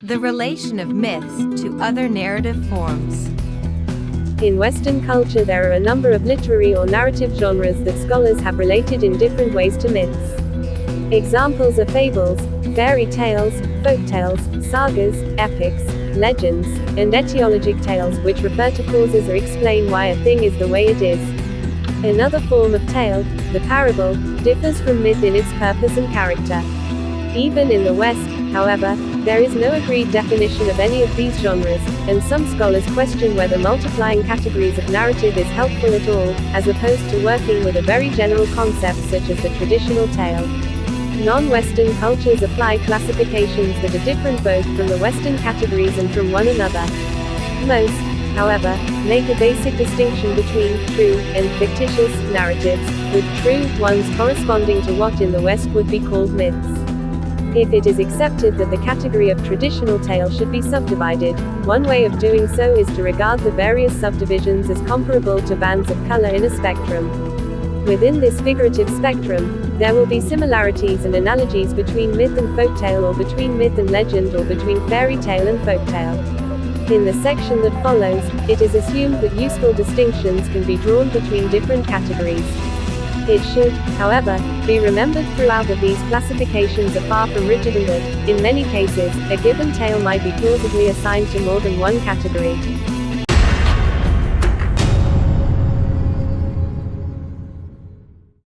The relation of myths to other narrative forms. In Western culture, there are a number of literary or narrative genres that scholars have related in different ways to myths. Examples are fables, fairy tales, folktales, sagas, epics, legends, and etiologic tales, which refer to causes or explain why a thing is the way it is. Another form of tale, the parable, differs from myth in its purpose and character. Even in the West, however, there is no agreed definition of any of these genres, and some scholars question whether multiplying categories of narrative is helpful at all, as opposed to working with a very general concept such as the traditional tale. Non-Western cultures apply classifications that are different both from the Western categories and from one another. Most, however, make a basic distinction between true and fictitious narratives, with true ones corresponding to what in the West would be called myths. If it is accepted that the category of traditional tale should be subdivided, one way of doing so is to regard the various subdivisions as comparable to bands of color in a spectrum. Within this figurative spectrum, there will be similarities and analogies between myth and folktale, or between myth and legend, or between fairy tale and folktale. In the section that follows, it is assumed that useful distinctions can be drawn between different categories. It should, however, be remembered throughout that these classifications are far from rigid and that, in many cases, a given tale might be plausibly assigned to more than one category.